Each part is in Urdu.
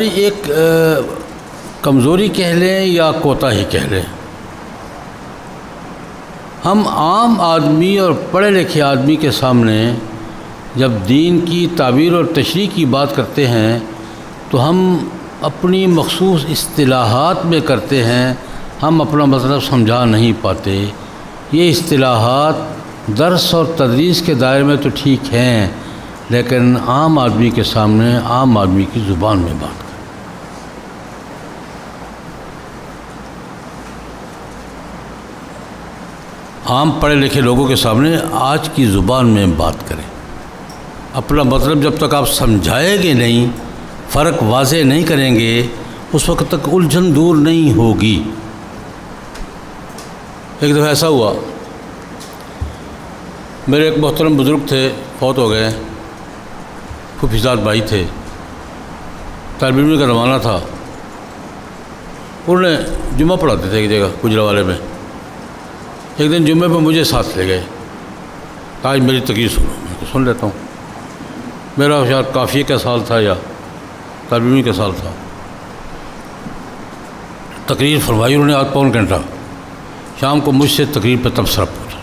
ایک کمزوری کہہ لیں یا کوتاہی کہہ لیں، ہم عام آدمی اور پڑھے لکھے آدمی کے سامنے جب دین کی تعبیر اور تشریح کی بات کرتے ہیں تو ہم اپنی مخصوص اصطلاحات میں کرتے ہیں، ہم اپنا مطلب سمجھا نہیں پاتے۔ یہ اصطلاحات درس اور تدریس کے دائرے میں تو ٹھیک ہیں، لیکن عام آدمی کے سامنے عام آدمی کی زبان میں بات کریں۔ عام پڑھے لکھے لوگوں کے سامنے آج کی زبان میں بات کریں۔ اپنا مطلب جب تک آپ سمجھائیں گے نہیں، فرق واضح نہیں کریں گے، اس وقت تک الجھن دور نہیں ہوگی۔ ایک دفعہ ایسا ہوا، میرے ایک محترم بزرگ تھے، فوت ہو گئے، پھوپھیزاد بھائی تھے، طالب علم کا زمانہ تھا۔ انہوں نے جمعہ پڑھاتے تھے ایک جگہ گجرانوالے میں۔ ایک دن جمعے پہ مجھے ساتھ لے گئے، آج میری تقریر سنو۔ میں تو سن لیتا ہوں، میرا شاید قافیے کا سال تھا یا طالب علم کا سال تھا۔ تقریر فرمائی انہوں نے آدھ پون گھنٹہ، شام کو مجھ سے تقریر پہ تبصرہ پوچھا۔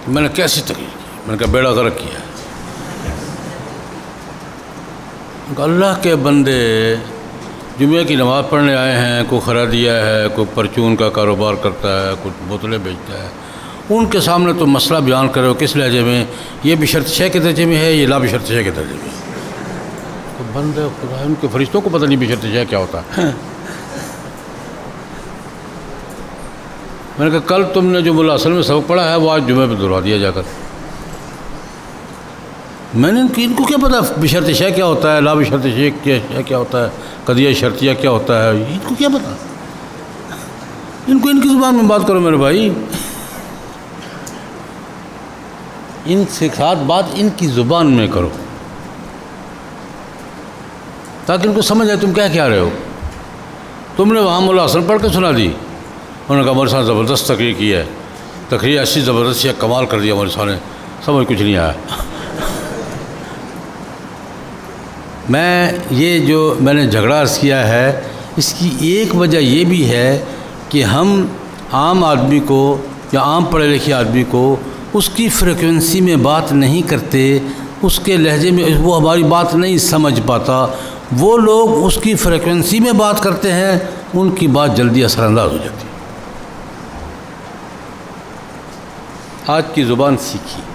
میں نے کیسی تقریر کی؟ میں نے کہا بیڑا غرق کیا ہے۔ اللہ کے بندے جمعہ کی نماز پڑھنے آئے ہیں، کوئی خرادیہ ہے، کوئی پرچون کا کاروبار کرتا ہے، کچھ بوتلیں بیچتا ہے، ان کے سامنے تو مسئلہ بیان کرو کس لہجے میں؟ یہ بشرط شے کے درجے میں ہے، یہ لا بشرط شے کے درجے میں ہے۔ تو بندے خدا، ان کے فرشتوں کو پتہ نہیں بشرط شے کیا ہوتا ہے۔ میں نے کہا کل تم نے جو ملا اصل میں سبق پڑھا ہے وہ آج جمعہ پہ دہرا دیا جا کر۔ میں نے ان کو کیا پتا بشرط شے کیا ہوتا ہے، لا بشرط شے کیا ہوتا ہے، قضیہ شرطیہ کیا ہوتا ہے، ان کو کیا پتا؟ ان کو ان کی زبان میں بات کرو میرے بھائی، ان سے ساتھ بات ان کی زبان میں کرو تاکہ ان کو سمجھ آئے تم کیا رہے ہو۔ تم نے وہاں مولا حسن پڑھ کے سنا دی، انہوں نے کہا ہمارے ساتھ زبردست تقریر کی ہے، تقریر ایسی زبردست ہے، کمال کر دیا ہمارے سامنے، سمجھ کچھ نہیں آیا۔ یہ جو میں نے جھگڑا عرض کیا ہے، اس کی ایک وجہ یہ بھی ہے کہ ہم عام آدمی کو یا عام پڑھے لکھے آدمی کو اس کی فریکوینسی میں بات نہیں کرتے، اس کے لہجے میں وہ ہماری بات نہیں سمجھ پاتا۔ وہ لوگ اس کی فریکوینسی میں بات کرتے ہیں، ان کی بات جلدی اثر انداز ہو جاتی ہے۔ آج کی زبان سیکھیے،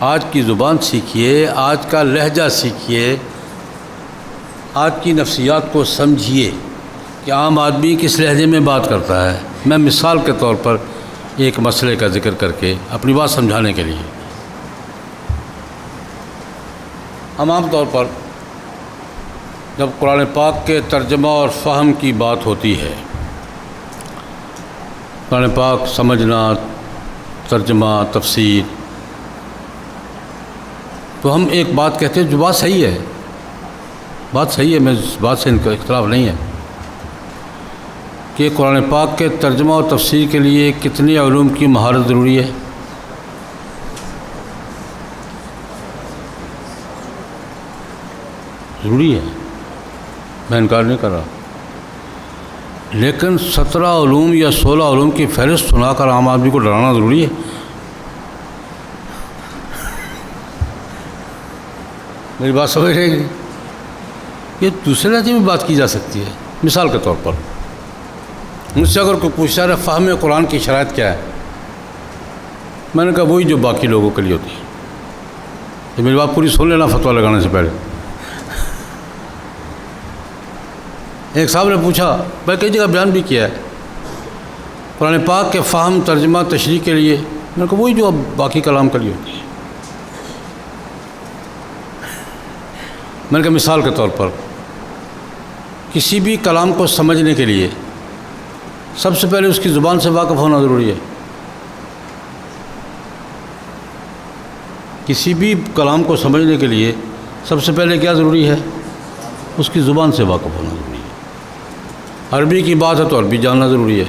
آج کی زبان سیکھیے، آج کا لہجہ سیکھیے، آج کی نفسیات کو سمجھیے کہ عام آدمی کس لہجے میں بات کرتا ہے۔ میں مثال کے طور پر ایک مسئلے کا ذکر کر کے اپنی بات سمجھانے کے لیے، ہم عام طور پر جب قرآن پاک کے ترجمہ اور فہم کی بات ہوتی ہے، قرآن پاک سمجھنا، ترجمہ، تفسیر، تو ہم ایک بات کہتے ہیں جو بات صحیح ہے، بات صحیح ہے، میں اس بات سے ان کا اختلاف نہیں ہے کہ قرآن پاک کے ترجمہ اور تفسیر کے لیے کتنے علوم کی مہارت ضروری ہے۔ ضروری ہے، میں انکار نہیں کر رہا، لیکن 17 علوم یا 16 علوم کی فہرست سنا کر عام آدمی کو ڈرانا ضروری ہے؟ میری بات سمجھ رہے گی؟ یہ دوسرے لہجے میں بات کی جا سکتی ہے۔ مثال کے طور پر مجھ سے اگر کوئی پوچھتا ہے فہم قرآن کی شرائط کیا ہے، میں نے کہا وہی جو باقی لوگوں کے لیے ہوتی ہے۔ یہ میری بات پوری سن لینا فتویٰ لگانے سے پہلے۔ ایک صاحب نے پوچھا، میں کئی جگہ بیان بھی کیا ہے، قرآن پاک کے فہم، ترجمہ، تشریح کے لیے، میں نے کہا وہی جو باقی کلام کے لیے ہوتی ہے۔ میں نے کہا مثال کے طور پر کسی بھی کلام کو سمجھنے کے لیے سب سے پہلے اس کی زبان سے واقف ہونا ضروری ہے۔ کسی بھی کلام کو سمجھنے کے لیے سب سے پہلے کیا ضروری ہے؟ اس کی زبان سے واقف ہونا ضروری ہے۔ عربی کی بات ہے تو عربی جاننا ضروری ہے،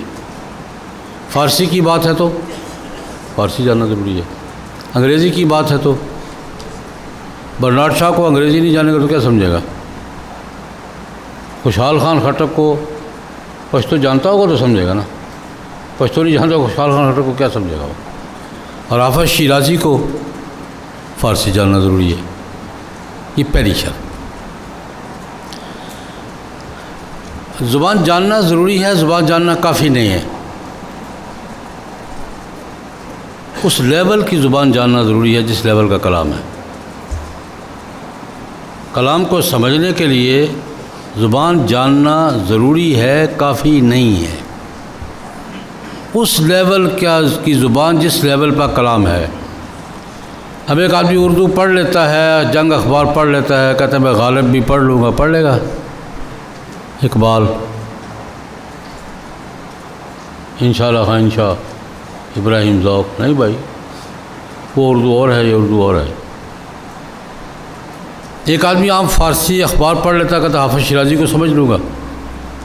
فارسی کی بات ہے تو فارسی جاننا ضروری ہے، انگریزی کی بات ہے تو برنارڈ شاہ کو انگریزی نہیں جانے گا تو کیا سمجھے گا؟ خوشحال خان خٹک کو پشتو جانتا ہوگا تو سمجھے گا نا، پشتو نہیں جانتا خوشحال خان خٹک کو کیا سمجھے گا وہ؟ اور حافظ شیرازی کو فارسی جاننا ضروری ہے، یہ پہلی شرط۔ زبان جاننا ضروری ہے، زبان جاننا کافی نہیں ہے، اس لیول کی زبان جاننا ضروری ہے جس لیول کا کلام ہے۔ کلام کو سمجھنے کے لیے زبان جاننا ضروری ہے، کافی نہیں ہے۔ اس لیول کی زبان جس لیول پر کلام ہے۔ اب ایک آدمی اردو پڑھ لیتا ہے، جنگ اخبار پڑھ لیتا ہے، کہتا ہے میں غالب بھی پڑھ لوں گا، پڑھ لے گا؟ اقبال، انشاءاللہ خواہشاں، ابراہیم ذوق، نہیں بھائی، وہ اردو اور ہے، یہ اردو اور ہے۔ ایک آدمی عام فارسی اخبار پڑھ لیتا ہے، کہتا ہے حافظ شیرازی کو سمجھ لوں گا،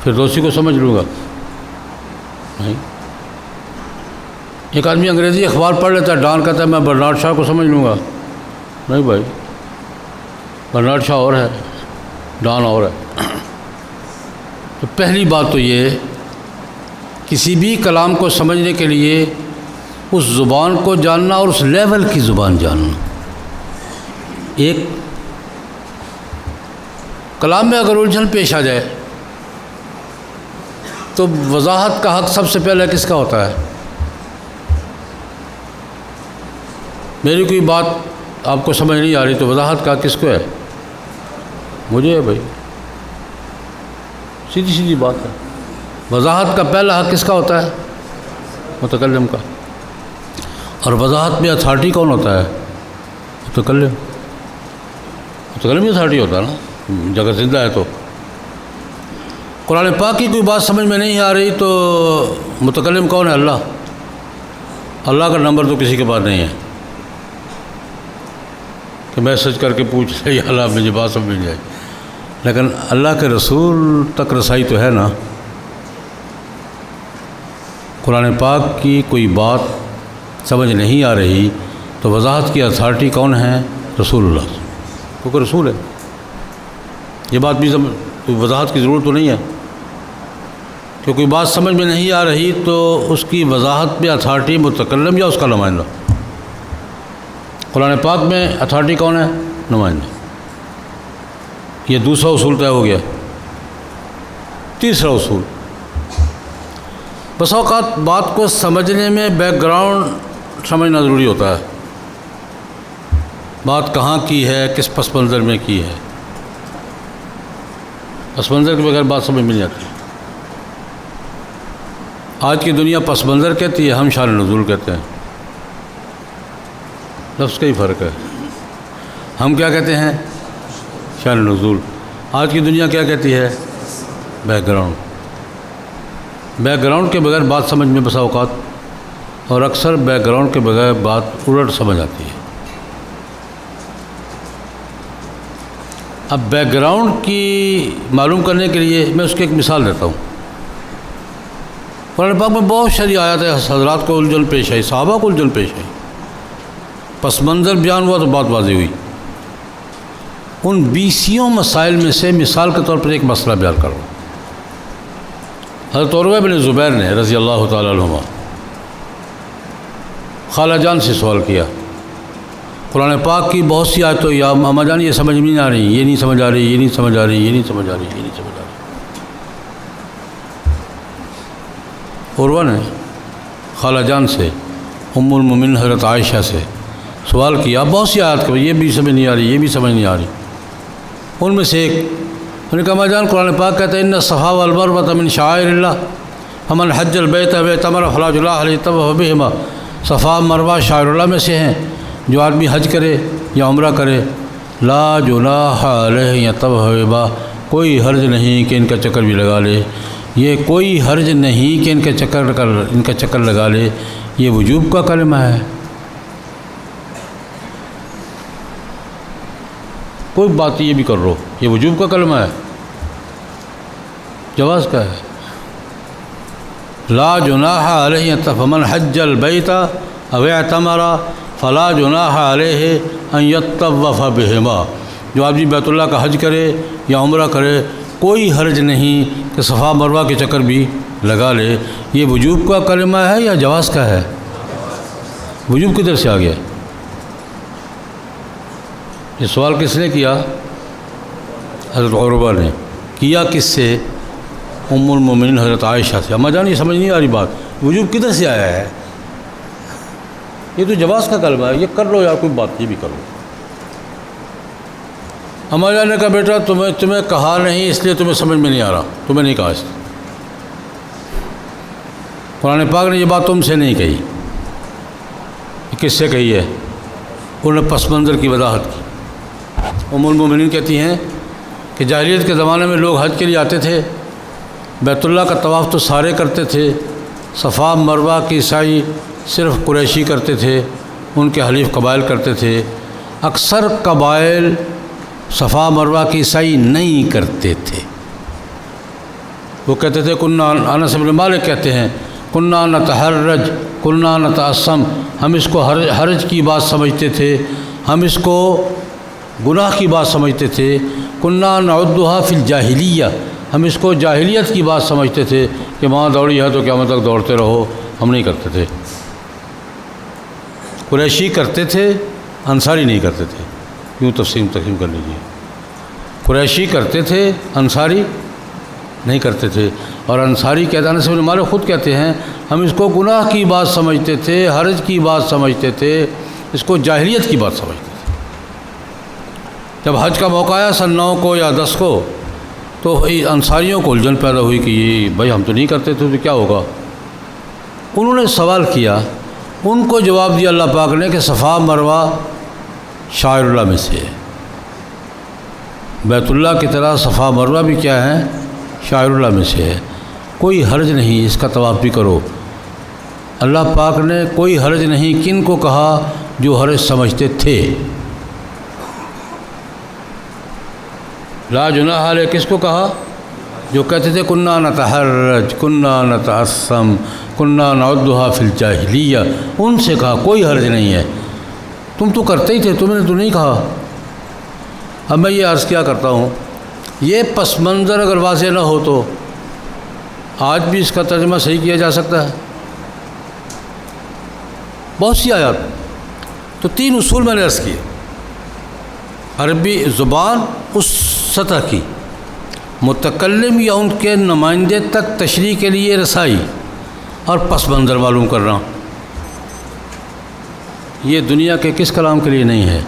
فردوسی کو سمجھ لوں گا، نہیں۔ ایک آدمی انگریزی اخبار پڑھ لیتا ہے، ڈان، کہتا ہے میں برنارڈ شاہ کو سمجھ لوں گا، نہیں بھائی، برنارڈ شاہ اور ہے، ڈان اور ہے۔ تو پہلی بات تو یہ، کسی بھی کلام کو سمجھنے کے لیے اس زبان کو جاننا اور اس لیول کی زبان جاننا۔ ایک کلام میں اگر الجھن پیش آ جائے تو وضاحت کا حق سب سے پہلے کس کا ہوتا ہے؟ میری کوئی بات آپ کو سمجھ نہیں آ رہی تو وضاحت کا کس کو ہے؟ مجھے ہے بھائی، سیدھی سیدھی بات ہے۔ وضاحت کا پہلا حق کس کا ہوتا ہے؟ متکلم کا۔ اور وضاحت میں اتھارٹی کون ہوتا ہے؟ متکلم۔ متکلم ہی اتھارٹی ہوتا ہے نا، جگہ زندہ ہے تو۔ قرآن پاک کی کوئی بات سمجھ میں نہیں آ رہی تو متکلم کون ہے؟ اللہ۔ اللہ کا نمبر تو کسی کے پاس نہیں ہے کہ میسج کر کے پوچھ لے یا اللہ مجھے بات سمجھ میں جائے، لیکن اللہ کے رسول تک رسائی تو ہے نا۔ قرآن پاک کی کوئی بات سمجھ نہیں آ رہی تو وضاحت کی اتھارٹی کون ہے؟ رسول اللہ، کیونکہ رسول ہے۔ یہ بات بھی کوئی وضاحت کی ضرورت تو نہیں ہے کہ کوئی بات سمجھ میں نہیں آ رہی تو اس کی وضاحت میں اتھارٹی متکلم یا اس کا نمائندہ؟ قرآن پاک میں اتھارٹی کون ہے؟ نمائندہ۔ یہ دوسرا اصول طے ہو گیا۔ تیسرا اصول، بس اوقات بات کو سمجھنے میں بیک گراؤنڈ سمجھنا ضروری ہوتا ہے۔ بات کہاں کی ہے، کس پس منظر میں کی ہے۔ پس منظر کے بغیر بات سمجھ میں نہیں آتی۔ آج کی دنیا پس منظر کہتی ہے، ہم شان نزول کہتے ہیں، لفظ کا ہی فرق ہے۔ ہم کیا کہتے ہیں؟ شان نزول۔ آج کی دنیا کیا کہتی ہے؟ Back ground. بیک گراؤنڈ کے بغیر بات سمجھ میں بسا اوقات، اور اکثر بیک گراؤنڈ کے بغیر بات الٹ سمجھ آتی ہے۔ اب بیک گراؤنڈ کی معلوم کرنے کے لیے میں اس کی ایک مثال دیتا ہوں۔ قرآن پاک میں بہت ساری آیات ہے، حضرات کو الجھن پیش آئی، صحابہ کو الجھن پیش آئی، پس منظر بیان ہوا تو بات واضح ہوئی۔ ان 20 مسائل میں سے مثال کے طور پر ایک مسئلہ بیان کروں۔ حضرت عروہ بن زبیر نے رضی اللہ تعالیٰ عنہما خالہ جان سے سوال کیا، قرآن پاک کی بہت سی آیتوں، یا اماں جان یہ سمجھ میں نہیں آ رہی، یہ نہیں سمجھ آ رہی، یہ نہیں سمجھ آ رہی، یہ نہیں سمجھ آ رہی، یہ نہیں سمجھ آ رہی۔ عروہ نے خالہ جان سے، ام المومنین حضرت عائشہ سے سوال کیا، بہت سی آیات کو، یہ بھی سمجھ نہیں آ رہی، یہ بھی سمجھ نہیں آ رہی۔ ان میں سے ایک، انہوں نے کہا اماں جان قرآن پاک کہتا ہے ان الصفا والمروۃ من شعائر اللہ فمن حج البیت واعتمر فلا جناح علیہ طواف بہما۔ صفا مروہ شعائر اللہ میں سے ہیں، جو آدمی حج کرے یا عمرہ کرے، لا جناح علیہ یطوف بہما، کوئی حرج نہیں کہ ان کا چکر بھی لگا لے۔ یہ کوئی حرج نہیں کہ ان کا چکر لگا لے، یہ وجوب کا کلمہ ہے۔ کوئی بات یہ بھی کر رہو، یہ وجوب کا کلمہ ہے، جواز کا ہے۔ لا جناح علیہ فمن حج البیت او اعتمر فلا جناح علیہ ان یطوف بہما، جو آدمی بیت اللہ کا حج کرے یا عمرہ کرے کوئی حرج نہیں کہ صفا مروہ کے چکر بھی لگا لے۔ یہ وجوب کا کلمہ ہے یا جواز کا ہے؟ وجوب کدھر سے آ گیا؟ یہ سوال کس نے کیا؟ حضرت عروہ نے کیا۔ کس سے؟ ام المومنین حضرت عائشہ سے۔ اما جان یہ سمجھ نہیں آ رہی بات، وجوب کدھر سے آیا ہے؟ یہ تو جواز کا کلمہ ہے، یہ کر لو یار، کوئی بات یہ بھی کرو۔ اما جان نے کہا بیٹا تمہیں کہا نہیں اس لیے تمہیں سمجھ میں نہیں آ رہا، تمہیں نہیں کہا اس لیے۔ قرآن پاک نے یہ بات تم سے نہیں کہی، یہ کس سے کہی ہے؟ انہوں نے پس منظر کی وضاحت کی۔ ام المومنین کہتی ہیں کہ جاہلیت کے زمانے میں لوگ حج کے لیے آتے تھے، بیت اللہ کا طواف تو سارے کرتے تھے، صفا مروہ کی سعی صرف قریشی کرتے تھے، ان کے حلیف قبائل کرتے تھے۔ اکثر قبائل صفا مروہ کی سعی نہیں کرتے تھے۔ وہ کہتے تھے انس بن مالک کہتے ہیں کننا نتحرج کننا نتعصم، ہم اس کو حرج کی بات سمجھتے تھے، ہم اس کو گناہ کی بات سمجھتے تھے۔ کننا نعدھا فی الجاہلیہ، ہم اس کو جاہلیت کی بات سمجھتے تھے کہ وہاں دوڑی ہے تو قیامت تک دوڑتے رہو، ہم نہیں کرتے تھے۔ قریشی کرتے تھے، انصاری نہیں کرتے تھے۔ یوں تقسیم کر لیجیے، قریشی کرتے تھے، انصاری نہیں کرتے تھے۔ اور انصاری کہتے ہیں، انس بن مالک خود کہتے ہیں ہم اس کو گناہ کی بات سمجھتے تھے، حرج کی بات سمجھتے تھے، اس کو جاہلیت کی بات سمجھتے تھے۔ جب حج کا موقع آیا سن 9 کو یا 10 کو تو انصاریوں کو الجھن پیدا ہوئی کہ یہ بھائی ہم تو نہیں کرتے تھے تو کیا ہوگا۔ انہوں نے سوال کیا، ان کو جواب دیا اللہ پاک نے کہ صفا مروہ شاعر اللہ میں سے ہے، بیت اللہ کی طرح صفا مروہ بھی کیا ہے؟ شاعر اللہ میں سے ہے، کوئی حرج نہیں، اس کا طواف بھی کرو۔ اللہ پاک نے کوئی حرج نہیں کن کو کہا؟ جو حرج سمجھتے تھے۔ لا جناح علیہ کس کو کہا؟ جو کہتے تھے کننا نتحرج کننا نتعصم کننا نعدھا فی الجاہلیہ، ان سے کہا کوئی حرج نہیں ہے، تم تو کرتے ہی تھے، تم نے تو نہیں کہا۔ اب میں یہ عرض کیا کرتا ہوں، یہ پس منظر اگر واضح نہ ہو تو آج بھی اس کا ترجمہ صحیح کیا جا سکتا ہے۔ بہت سی آیات، تو 3 اصول میں نے عرض کیے۔ عربی زبان اس سطح کی، متکلم یا ان کے نمائندے تک تشریح کے لیے رسائی، اور پس منظر معلوم کرنا، یہ دنیا کے کس کلام کے لیے نہیں ہے؟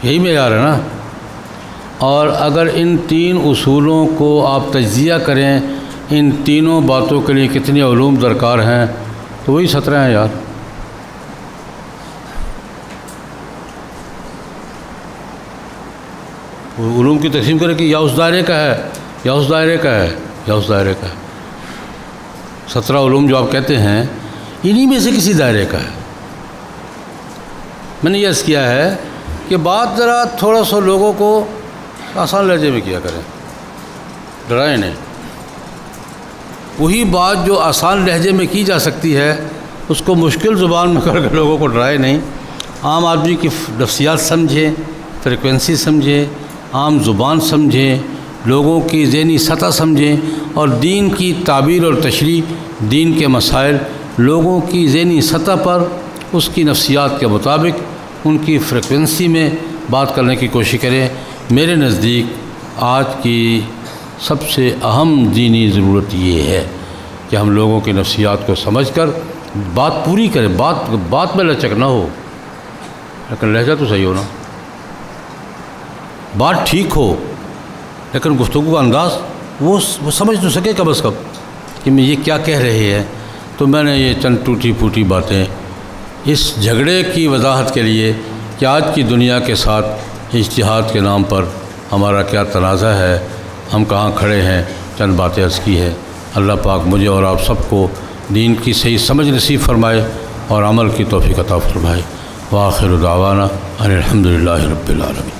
یہی معیار ہے نا۔ اور اگر ان 3 اصولوں کو آپ تجزیہ کریں، ان تینوں باتوں کے لیے کتنے علوم درکار ہیں، تو وہی 17 ہیں یار۔ علوم کی تقسیم کریں کہ یا اس دائرے کا ہے یا اس دائرے کا ہے یا اس دائرے کا ہے۔ 17 علوم جو آپ کہتے ہیں انہی میں سے کسی دائرے کا ہے۔ میں نے یہ عرض کیا ہے کہ بات ذرا تھوڑا سا لوگوں کو آسان لہجے میں کیا کریں، ڈرائیں نہیں۔ وہی بات جو آسان لہجے میں کی جا سکتی ہے اس کو مشکل زبان میں کر کے لوگوں کو ڈرائے نہیں۔ عام آدمی کی نفسیات سمجھیں، فریکوینسی سمجھیں، عام زبان سمجھیں، لوگوں کی ذہنی سطح سمجھیں، اور دین کی تعبیر اور تشریح، دین کے مسائل لوگوں کی ذہنی سطح پر اس کی نفسیات کے مطابق ان کی فریکوینسی میں بات کرنے کی کوشش کریں۔ میرے نزدیک آج کی سب سے اہم دینی ضرورت یہ ہے کہ ہم لوگوں کی نفسیات کو سمجھ کر بات پوری کریں، بات میں لچک نہ ہو، لیکن لہجہ تو صحیح ہونا، بات ٹھیک ہو، لیکن گفتگو کا انداز وہ سمجھ تو سکے کم از کم کہ میں یہ کیا کہہ رہے ہیں۔ تو میں نے یہ چند ٹوٹی پھوٹی باتیں اس جھگڑے کی وضاحت کے لیے کہ آج کی دنیا کے ساتھ اجتہاد کے نام پر ہمارا کیا تنازع ہے، ہم کہاں کھڑے ہیں، چند باتیں عرض کی ہے۔ اللہ پاک مجھے اور آپ سب کو دین کی صحیح سمجھ نصیب فرمائے اور عمل کی توفیق عطا فرمائے۔ وآخر دعوانا ان الحمد للہ رب العالمین۔